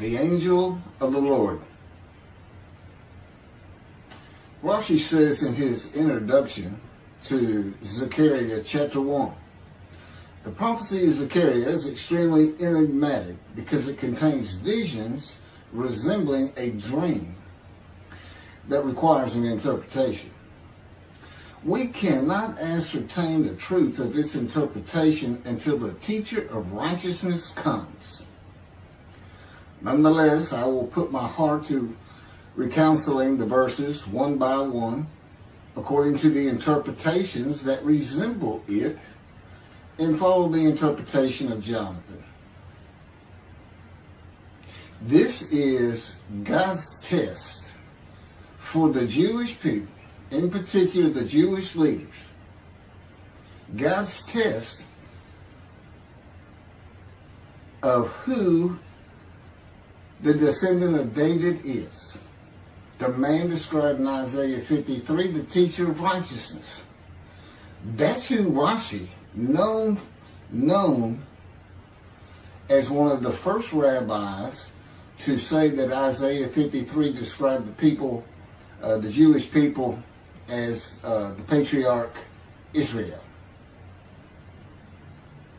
The angel of the Lord. Rashi says in his introduction to Zechariah chapter 1, the prophecy of Zechariah is extremely enigmatic because it contains visions resembling a dream that requires an interpretation. We cannot ascertain the truth of its interpretation until the teacher of righteousness comes. Nonetheless, I will put my heart to recounseling the verses one by one, according to the interpretations that resemble it, and follow the interpretation of Jonathan. This is God's test for the Jewish people, in particular the Jewish leaders. God's test of who the descendant of David is. The man described in Isaiah 53, the teacher of righteousness. That's who Rashi, known as one of the first rabbis to say that Isaiah 53 described the people, the Jewish people, as the patriarch Israel.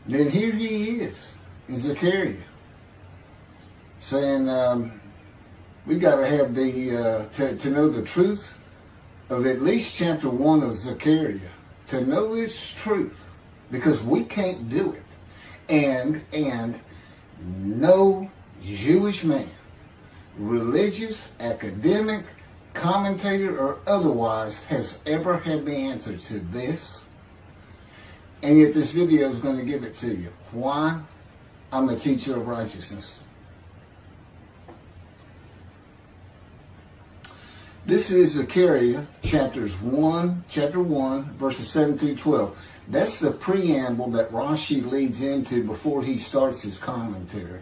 Then here he is in Zechariah saying, we got to have to know the truth of at least chapter 1 of Zechariah, to know its truth, because we can't do it. And no Jewish man, religious, academic, commentator, or otherwise, has ever had the answer to this. And yet this video is going to give it to you. Why? I'm a teacher of righteousness. This is Zechariah chapter 1, verses 7 through 12. That's the preamble that Rashi leads into before he starts his commentary.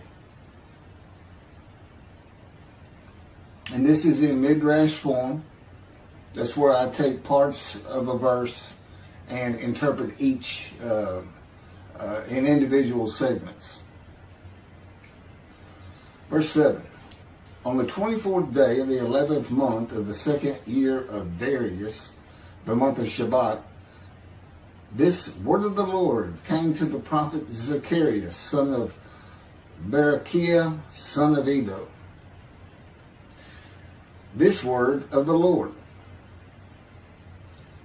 And this is in midrash form. That's where I take parts of a verse and interpret each in individual segments. Verse 7. On the 24th day of the 11th month of the second year of Darius, the month of Shabbat, this word of the Lord came to the prophet Zechariah, son of Berechiah, son of Edo. This word of the Lord.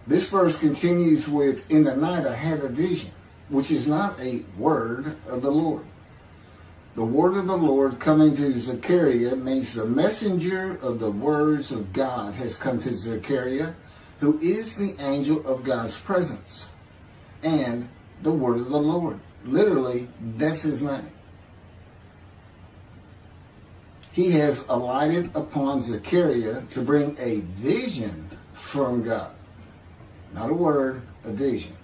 This verse continues with, in the night I had a vision, which is not a word of the Lord. The word of the Lord coming to Zechariah means the messenger of the words of God has come to Zechariah, who is the angel of God's presence, and the word of the Lord. Literally, that's his name. He has alighted upon Zechariah to bring a vision from God. Not a word, a vision.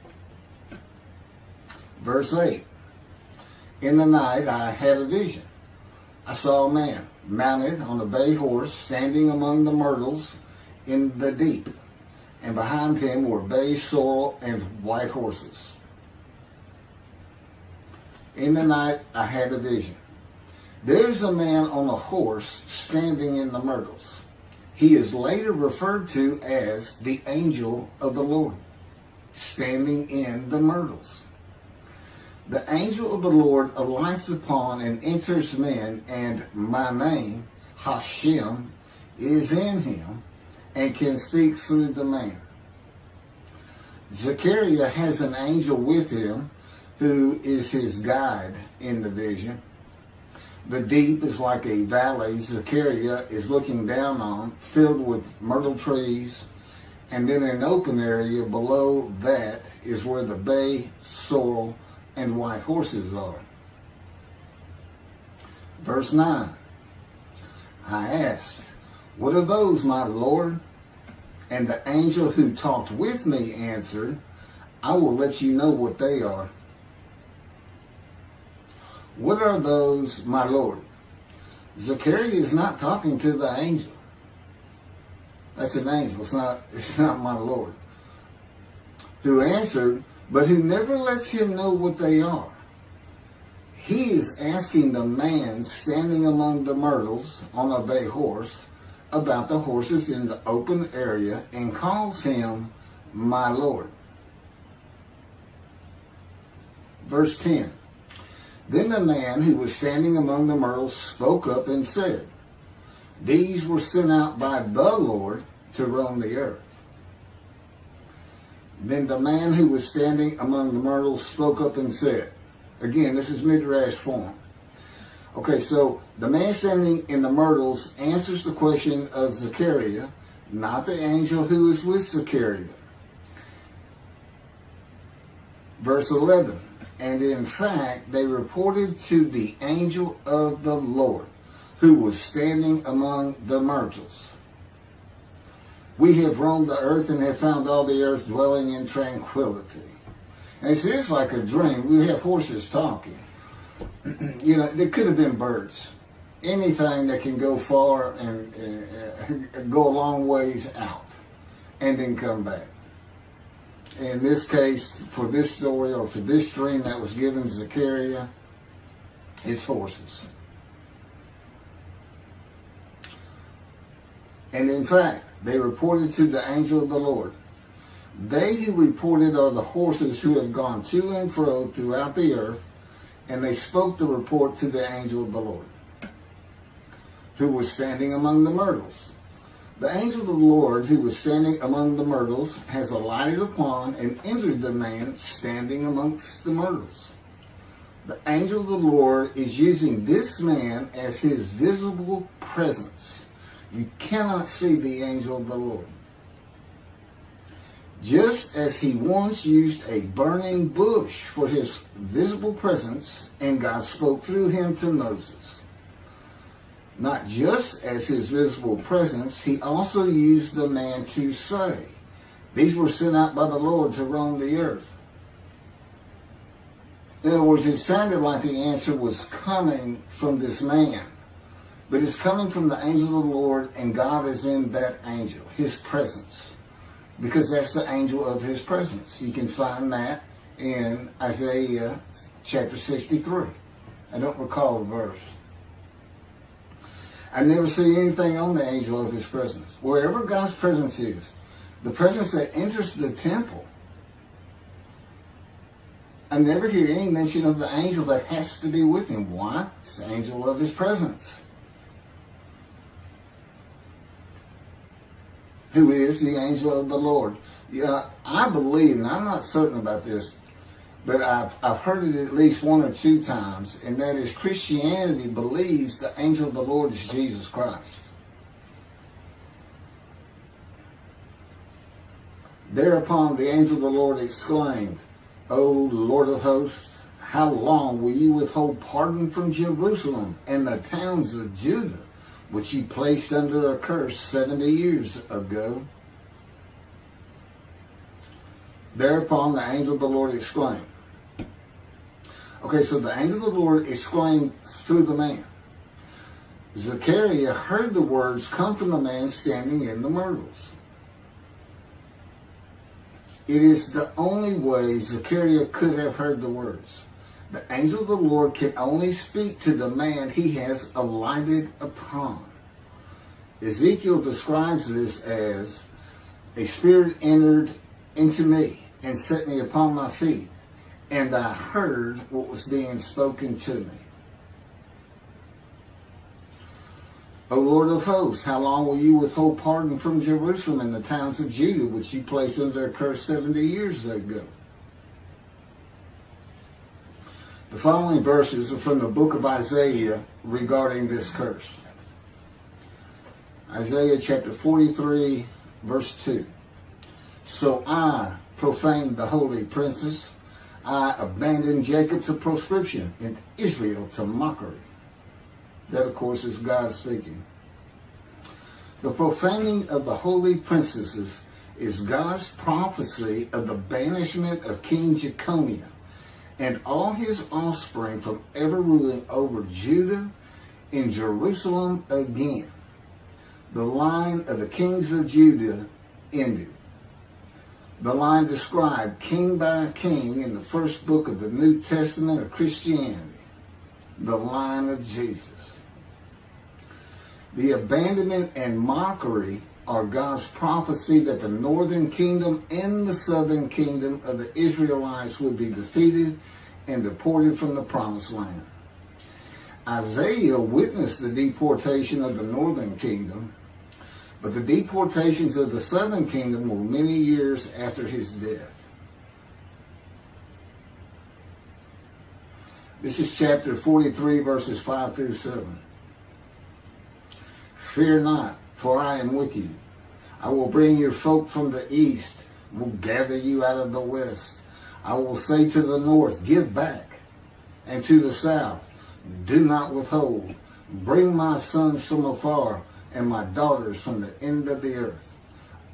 Verse 8. In the night I had a vision. I saw a man mounted on a bay horse standing among the myrtles in the deep, and behind him were bay, sorrel, and white horses. In the night I had a vision. There's a man on a horse standing in the myrtles. He is later referred to as the angel of the Lord, standing in the myrtles. The angel of the Lord alights upon and enters men, and my name, Hashem, is in him and can speak through the man. Zechariah has an angel with him who is his guide in the vision. The deep is like a valley Zechariah is looking down on, filled with myrtle trees, and then an open area below that is where the bay, sorrel, and white horses are. Verse 9. I asked, what are those, my Lord? And the angel who talked with me answered, I will let you know what they are. What are those, my Lord? Zechariah is not talking to the angel. That's an angel. It's not my Lord. Who answered, but who never lets him know what they are. he is asking the man standing among the myrtles on a bay horse about the horses in the open area and calls him my Lord. Verse 10. Then the man who was standing among the myrtles spoke up and said, these were sent out by the Lord to roam the earth. Then the man who was standing among the myrtles spoke up and said, again, this is midrash form. Okay, so the man standing in the myrtles answers the question of Zechariah, not the angel who is with Zechariah. Verse 11, and in fact, they reported to the angel of the Lord, who was standing among the myrtles. We have roamed the earth and have found all the earth dwelling in tranquility. And it's just like a dream. We have horses talking. You know, there could have been birds. Anything that can go far and go a long ways out and then come back. In this case, for this story or for this dream that was given to Zechariah, it's horses. And in fact, they reported to the angel of the Lord. They who reported are the horses who have gone to and fro throughout the earth, and they spoke the report to the angel of the Lord, who was standing among the myrtles. The angel of the Lord, who was standing among the myrtles, has alighted upon and entered the man standing amongst the myrtles. The angel of the Lord is using this man as his visible presence. You cannot see the angel of the Lord. Just as he once used a burning bush for his visible presence, and God spoke through him to Moses. Not just as his visible presence, he also used the man to say, these were sent out by the Lord to roam the earth. In other words, it sounded like the answer was coming from this man. But it's coming from the angel of the Lord, and God is in that angel, his presence. Because that's the angel of his presence. You can find that in Isaiah chapter 63. I don't recall the verse. I never see anything on the angel of his presence. Wherever God's presence is, the presence that enters the temple, I never hear any mention of the angel that has to be with him. Why? It's the angel of his presence, who is the angel of the Lord. I believe, and I'm not certain about this, but I've heard it at least one or two times, and that is Christianity believes the angel of the Lord is Jesus Christ. Thereupon the angel of the Lord exclaimed, O Lord of hosts, how long will you withhold pardon from Jerusalem and the towns of Judah, which you placed under a curse 70 years ago? Thereupon the angel of the Lord exclaimed. Okay, so the angel of the Lord exclaimed through the man. Zechariah heard the words come from the man standing in the myrtles. It is the only way Zechariah could have heard the words. The angel of the Lord can only speak to the man he has alighted upon. Ezekiel describes this as, a spirit entered into me and set me upon my feet, and I heard what was being spoken to me. O Lord of hosts, how long will you withhold pardon from Jerusalem and the towns of Judah, which you placed under a curse 70 years ago? The following verses are from the book of Isaiah regarding this curse. Isaiah chapter 43, verse 2. So I profaned the holy princes. I abandoned Jacob to proscription and Israel to mockery. That, of course, is God speaking. The profaning of the holy princesses is God's prophecy of the banishment of King Jeconiah and all his offspring from ever ruling over Judah and Jerusalem again. The line of the kings of Judah ended. The line described king by king in the first book of the New Testament of Christianity. the line of Jesus. The abandonment and mockery are God's prophecy that the northern kingdom and the southern kingdom of the Israelites would be defeated and deported from the promised land. Isaiah witnessed the deportation of the northern kingdom, but the deportations of the southern kingdom were many years after his death. This is chapter 43, verses 5 through 7. Fear not, for I am with you. I will bring your folk from the east, will gather you out of the west. I will say to the north, give back, and to the south, do not withhold. Bring my sons from afar, and my daughters from the end of the earth.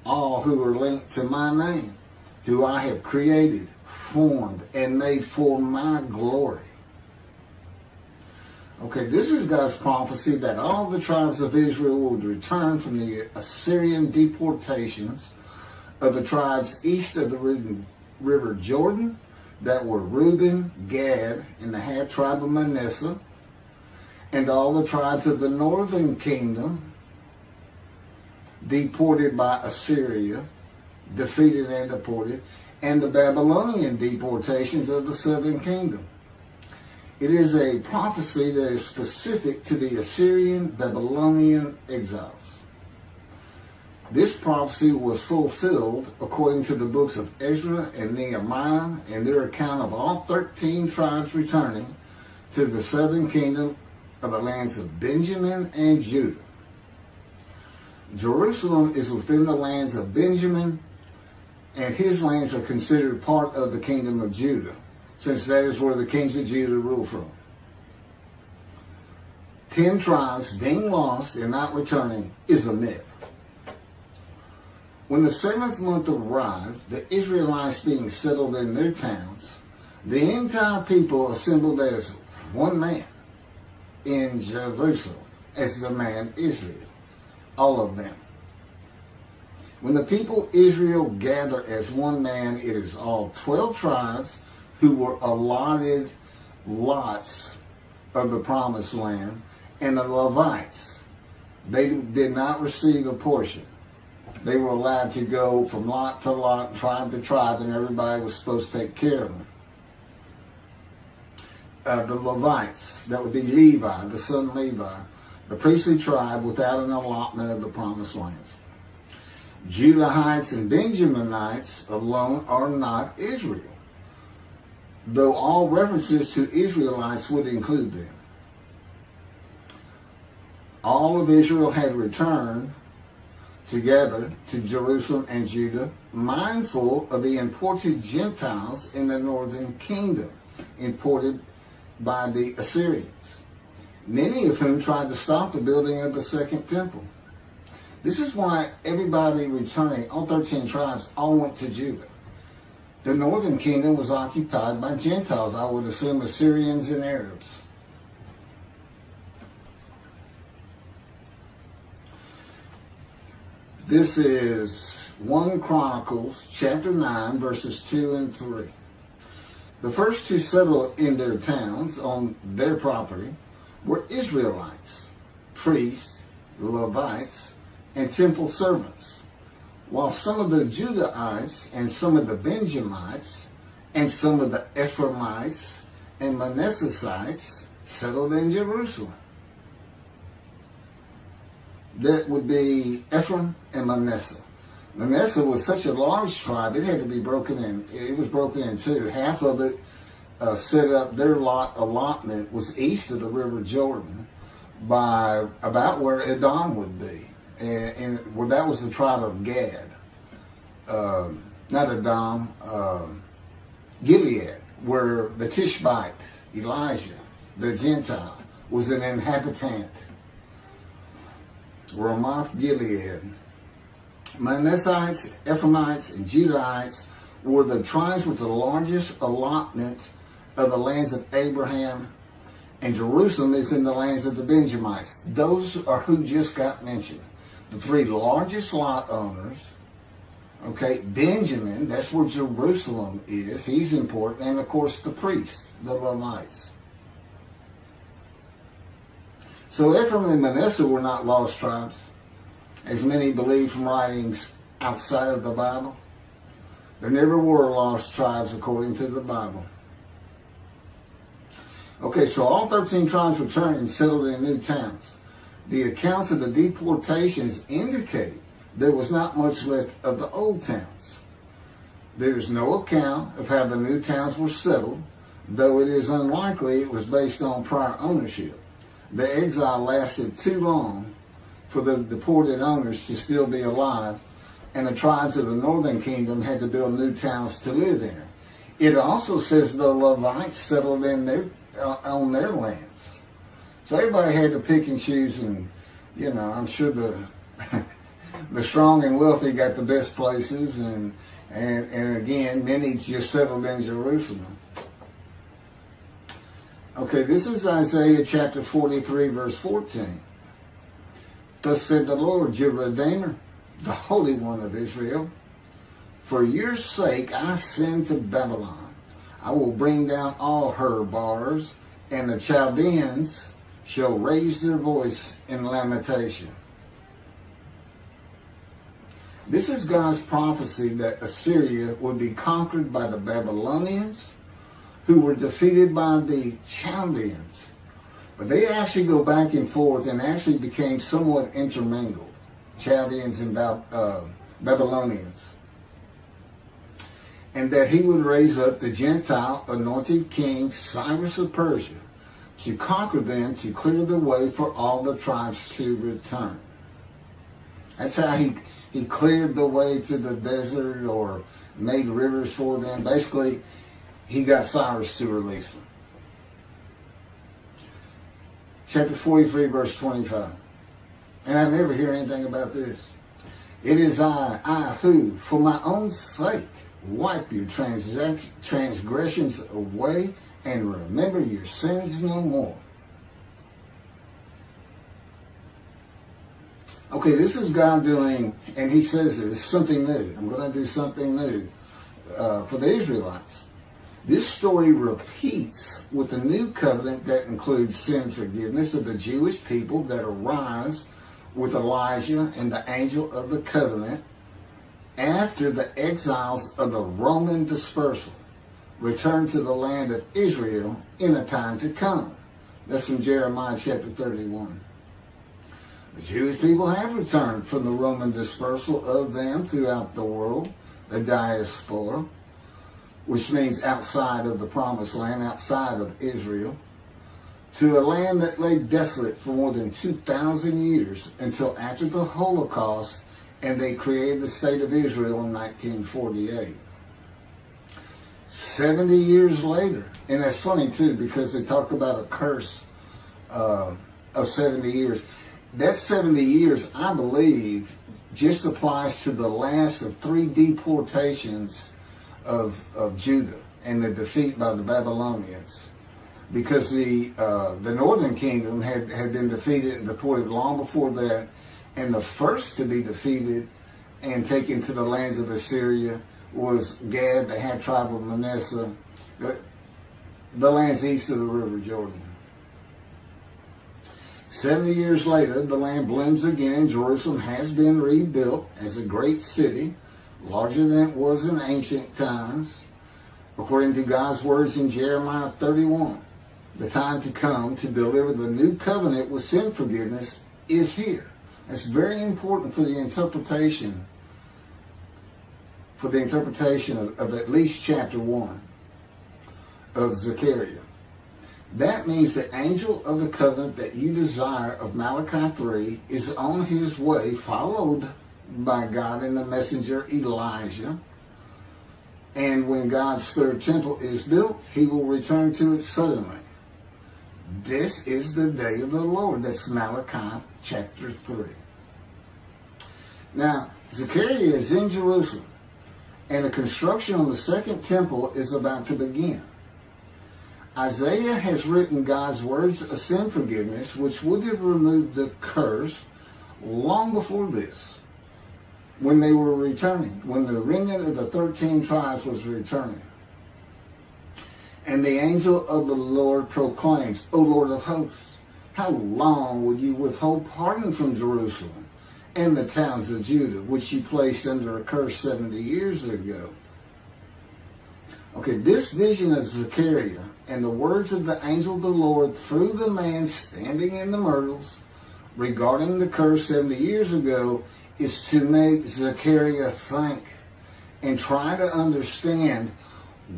All who are linked to my name, who I have created, formed, and made for my glory. Okay, this is God's prophecy that all the tribes of Israel would return from the Assyrian deportations of the tribes east of the river Jordan, that were Reuben, Gad, and the half-tribe of Manasseh, and all the tribes of the northern kingdom, deported by Assyria, defeated and deported, and the Babylonian deportations of the southern kingdom. It is a prophecy that is specific to the Assyrian Babylonian exiles. This prophecy was fulfilled according to the books of Ezra and Nehemiah and their account of all 13 tribes returning to the southern kingdom of the lands of Benjamin and Judah. Jerusalem is within the lands of Benjamin, and his lands are considered part of the kingdom of Judah, since that is where the kings of Judah rule from. 10 tribes being lost and not returning is a myth. When the 7th month arrived, the Israelites being settled in their towns, the entire people assembled as one man in Jerusalem, as the man Israel, all of them. When the people Israel gather as one man, it is all 12 tribes who were allotted lots of the promised land, and the Levites. They did not receive a portion. They were allowed to go from lot to lot, tribe to tribe, and everybody was supposed to take care of them. The Levites, that would be Levi, the son of Levi, the priestly tribe without an allotment of the promised lands. Judahites and Benjaminites alone are not Israel, though all references to Israelites would include them. All of Israel had returned together to Jerusalem and Judah, mindful of the imported Gentiles in the northern kingdom, imported by the Assyrians, many of whom tried to stop the building of the second temple. This is why everybody returning, all 13 tribes, all went to Judah. The northern kingdom was occupied by Gentiles, I would assume Assyrians and Arabs. This is 1 Chronicles chapter 9, verses 2 and 3. The first to settle in their towns on their property were Israelites, priests, Levites, and temple servants, while some of the Judahites and some of the Benjamites and some of the Ephraimites and Manassesites settled in Jerusalem. That would be Ephraim and Manasseh. Manasseh was such a large tribe, it had to be broken in. It was broken in two. Half of it set up, their allotment was east of the river Jordan by about where Edom would be. And well, that was the tribe of Gad. Not Edom, Gilead, where the Tishbite, Elijah, the Gentile, was an inhabitant. Ramoth Gilead. Manassites, Ephraimites, and Judahites were the tribes with the largest allotment of the lands of Abraham, and Jerusalem is in the lands of the Benjamites. Those are who just got mentioned. The 3 largest lot owners, okay, Benjamin, that's where Jerusalem is, he's important, and of course the priests, the Levites. So Ephraim and Manasseh were not lost tribes, as many believe from writings outside of the Bible. There never were lost tribes according to the Bible. Okay, so all 13 tribes returned and settled in new towns. The accounts of the deportations indicate there was not much left of the old towns. There is no account of how the new towns were settled, though it is unlikely it was based on prior ownership. The exile lasted too long for the deported owners to still be alive, and the tribes of the northern kingdom had to build new towns to live in. It also says the Levites settled in on their lands. So everybody had to pick and choose, and I'm sure the strong and wealthy got the best places, and again, many just settled in Jerusalem. Okay, this is Isaiah chapter 43, verse 14. Thus said the Lord, your Redeemer, the Holy One of Israel, for your sake I send to Babylon. I will bring down all her bars, and the Chaldeans shall raise their voice in lamentation. This is God's prophecy that Assyria would be conquered by the Babylonians, who were defeated by the Chaldeans. But they actually go back and forth and actually became somewhat intermingled, Chaldeans and Babylonians. And that he would raise up the Gentile anointed king Cyrus of Persia to conquer them, to clear the way for all the tribes to return. That's how he cleared the way to the desert or made rivers for them. Basically, he got Cyrus to release them. Chapter 43, verse 25. And I never hear anything about this. It is I who, for my own sake, wipe your transgressions away and remember your sins no more. Okay, this is God doing, and he says this, something new. I'm going to do something new for the Israelites. This story repeats with the new covenant that includes sin forgiveness of the Jewish people that arise with Elijah and the angel of the covenant after the exiles of the Roman dispersal return to the land of Israel in a time to come. That's from Jeremiah chapter 31. The Jewish people have returned from the Roman dispersal of them throughout the world, the diaspora, which means outside of the promised land, outside of Israel, to a land that lay desolate for more than 2,000 years until after the Holocaust, and they created the state of Israel in 1948. 70 years later, and that's funny too, because they talk about a curse of 70 years. That 70 years, I believe, just applies to the last of 3 deportations of Judah and the defeat by the Babylonians, because the northern kingdom had been defeated and deported long before that, and the first to be defeated and taken to the lands of Assyria was Gad, the half tribe of Manasseh, the lands east of the river Jordan. 70 years later, the land blooms again, and Jerusalem has been rebuilt as a great city, larger than it was in ancient times. According to God's words in Jeremiah 31, the time to come to deliver the new covenant with sin forgiveness is here. That's very important for the interpretation of at least chapter 1 of Zechariah. That means the angel of the covenant that you desire of Malachi 3 is on his way, followed by God and the messenger Elijah. And when God's third temple is built, he will return to it suddenly. This is the day of the Lord. That's Malachi chapter 3. Now, Zechariah is in Jerusalem, and the construction on the second temple is about to begin. Isaiah has written God's words of sin forgiveness, which would have removed the curse long before this, when they were returning, when the remnant of the 13 tribes was returning. And the angel of the Lord proclaims, O Lord of hosts, how long will you withhold pardon from Jerusalem and the towns of Judah, which you placed under a curse 70 years ago? Okay, this vision of Zechariah and the words of the angel of the Lord through the man standing in the myrtles regarding the curse 70 years ago is to make Zechariah think and try to understand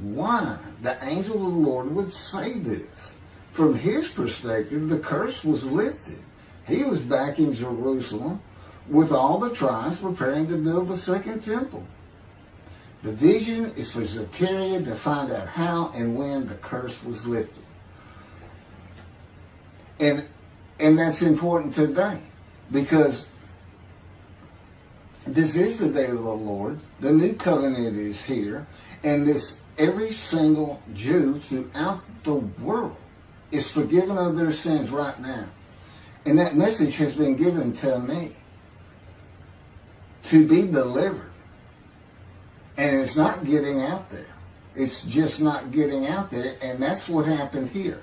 why the angel of the Lord would say this. From his perspective, the curse was lifted. He was back in Jerusalem with all the tribes preparing to build the second temple. The vision is for Zechariah to find out how and when the curse was lifted. And that's important today, because this is the day of the Lord. The new covenant is here, and every single Jew throughout the world is forgiven of their sins right now. And that message has been given to me to be delivered. And it's not getting out there. It's just not getting out there. And that's what happened here.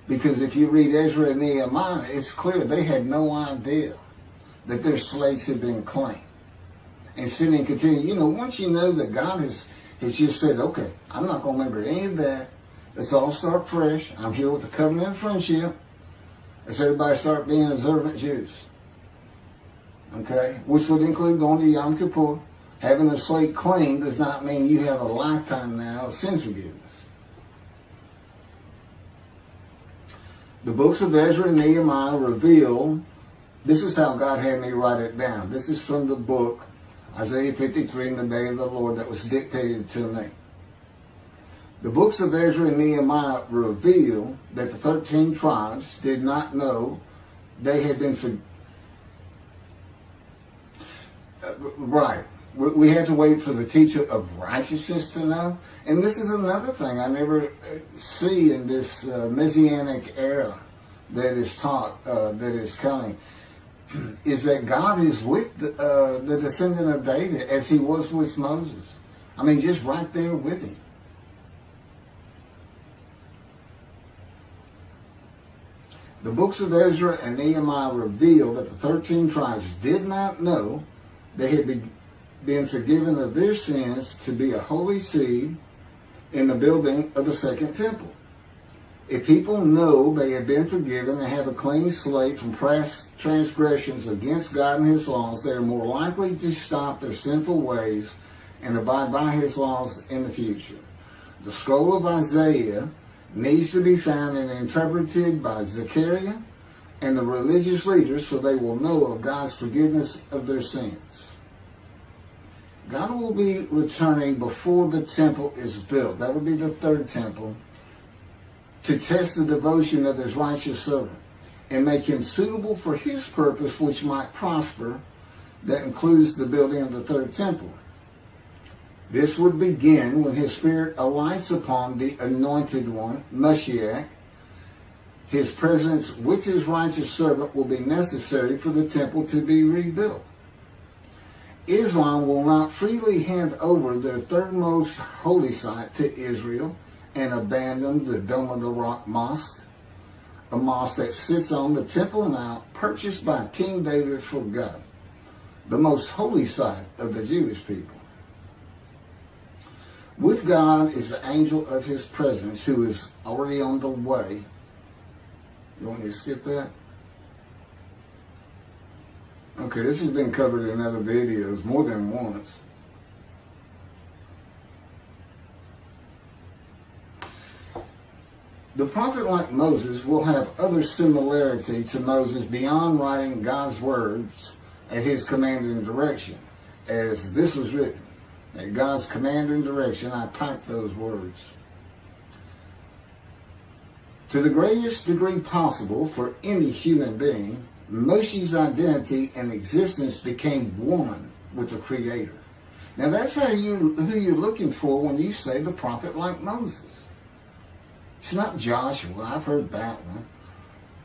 Because if you read Ezra and Nehemiah, it's clear they had no idea that their slates had been claimed. And sitting and continue, once you know that God has just said, okay, I'm not going to remember any of that. Let's all start fresh. I'm here with the covenant of friendship. Let's everybody start being observant Jews. Okay? Which would include going to Yom Kippur. Having a slate clean does not mean you have a lifetime now of sin forgiveness. The books of Ezra and Nehemiah reveal, this is how God had me write it down. This is from the book, Isaiah 53, in the day of the Lord, that was dictated to me. The books of Ezra and Nehemiah reveal that the 13 tribes did not know they had been right. We had to wait for the teacher of righteousness to know. And this is another thing I never see in this Messianic era that is taught, that is coming, is that God is with the descendant of David as he was with Moses. I mean, just right there with him. The books of Ezra and Nehemiah reveal that the 13 tribes did not know they had been forgiven of their sins to be a holy seed in the building of the second temple. If people know they have been forgiven and have a clean slate from past transgressions against God and his laws, they are more likely to stop their sinful ways and abide by his laws in the future. The scroll of Isaiah needs to be found and interpreted by Zechariah and the religious leaders so they will know of God's forgiveness of their sins. God will be returning before the temple is built. That would be the third temple, to test the devotion of his righteous servant and make him suitable for his purpose, which might prosper. That includes the building of the third temple. This would begin when his spirit alights upon the anointed one, Mashiach. His presence with his righteous servant will be necessary for the temple to be rebuilt. Islam will not freely hand over their third most holy site to Israel and abandon the Dome of the Rock Mosque, a mosque that sits on the Temple Mount purchased by King David for God, the most holy site of the Jewish people. With God is the angel of his presence who is already on the way. You want me to skip that? Okay, this has been covered in other videos more than once. The prophet like Moses will have other similarity to Moses beyond writing God's words at his command and direction. As this was written, at God's command and direction, I typed those words. To the greatest degree possible for any human being, Moshe's identity and existence became one with the Creator. Now that's who you're looking for when you say the prophet like Moses. It's not Joshua. I've heard that one,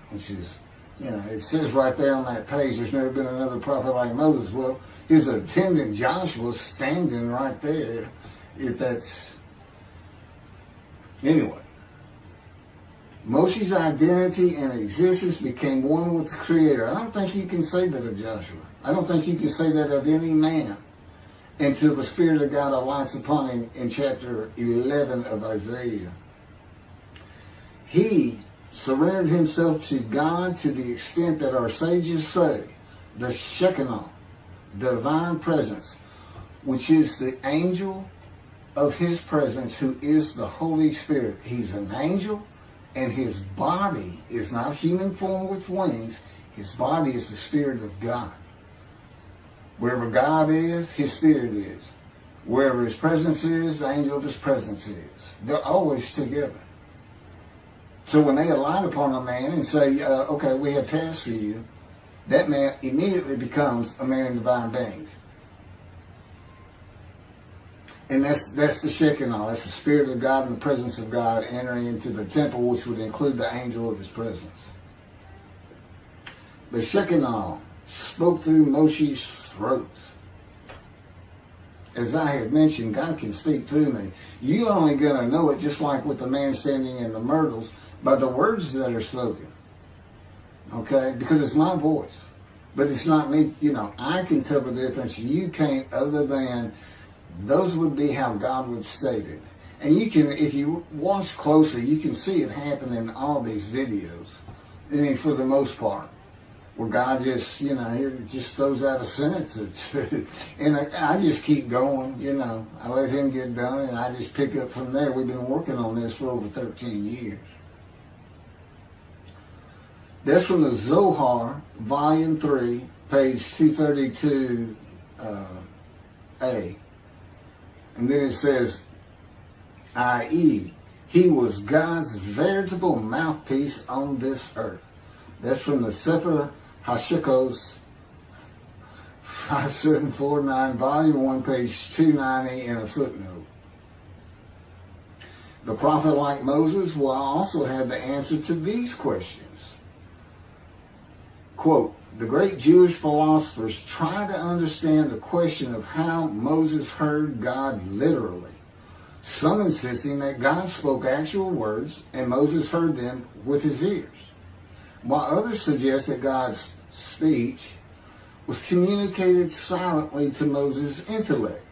which is, it says right there on that page, there's never been another prophet like Moses. Well, his attendant Joshua standing right there, if that's, anyway. Moshe's identity and existence became one with the Creator. I don't think you can say that of Joshua. I don't think you can say that of any man until the Spirit of God alights upon him in chapter 11 of Isaiah. He surrendered himself to God to the extent that our sages say the Shekinah, divine presence, which is the angel of his presence, who is the Holy Spirit. He's an angel, and his body is not human form with wings. His body is the Spirit of God. Wherever God is, his Spirit is. Wherever his presence is, the angel of his presence is. They're always together. So when they alight upon a man and say, okay, we have tasks for you, that man immediately becomes a man in divine beings. And that's the Shekinah. That's the Spirit of God and the presence of God entering into the temple, which would include the angel of his presence. The Shekinah spoke through Moshe's throat. As I have mentioned, God can speak through me. You're only going to know it, just like with the man standing in the myrtles, by the words that are spoken. Okay? Because it's my voice. But it's not me. You know, I can tell the difference. You can't, other than those would be how God would state it. And you can, if you watch closely, you can see it happen in all these videos. I mean, for the most part. Where God just, you know, he just throws out a sentence or two. And I just keep going, you know. I let him get done and I just pick up from there. We've been working on this for over 13 years. That's from the Zohar, Volume 3, page 232A. And then it says, i.e., he was God's veritable mouthpiece on this earth. That's from the Sefer Hashikos 5749, Volume 1, page 290, and a footnote. The prophet, like Moses, will also have the answer to these questions. Quote, the great Jewish philosophers try to understand the question of how Moses heard God literally. Some insisting that God spoke actual words and Moses heard them with his ears, while others suggest that God's speech was communicated silently to Moses' intellect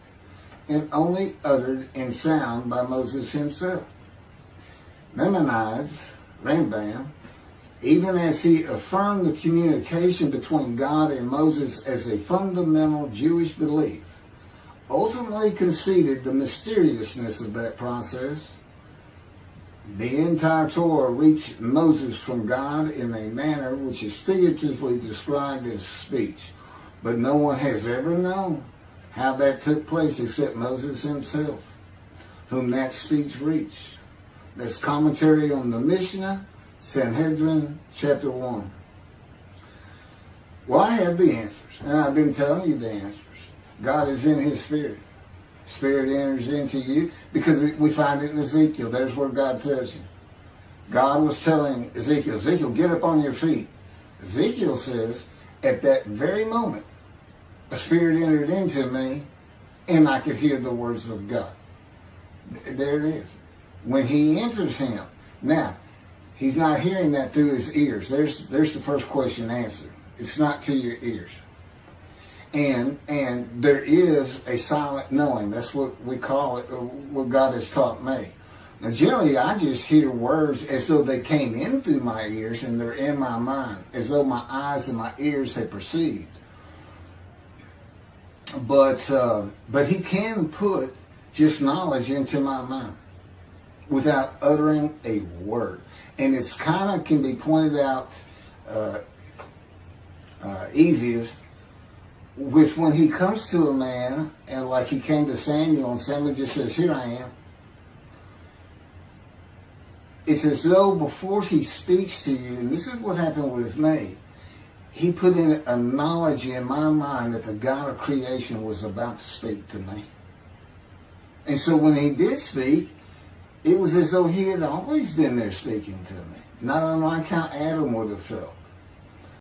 and only uttered in sound by Moses himself. Maimonides, Rambam, even as he affirmed the communication between God and Moses as a fundamental Jewish belief, ultimately conceded the mysteriousness of that process. The entire Torah reached Moses from God in a manner which is figuratively described as speech, but no one has ever known how that took place except Moses himself, whom that speech reached. That's commentary on the Mishnah, Sanhedrin, chapter 1. Well, I have the answers, and I've been telling you the answers. God is in his Spirit. Spirit enters into you because we find it in Ezekiel. There's where God tells you. God was telling Ezekiel, Ezekiel, get up on your feet. Ezekiel says, at that very moment, a spirit entered into me and I could hear the words of God. There it is. When he enters him. Now, he's not hearing that through his ears. There's the first question answered. It's not to your ears. And there is a silent knowing. That's what we call it, what God has taught me. Now, generally, I just hear words as though they came in through my ears and they're in my mind, as though my eyes and my ears had perceived. But he can put just knowledge into my mind without uttering a word. And it's kind of can be pointed out easiest with when he comes to a man, and like he came to Samuel, and Samuel just says, here I am. It's as though before he speaks to you, and this is what happened with me, he put in a knowledge in my mind that the God of creation was about to speak to me. And so when he did speak, it was as though he had always been there speaking to me. Not unlike how Adam would have felt.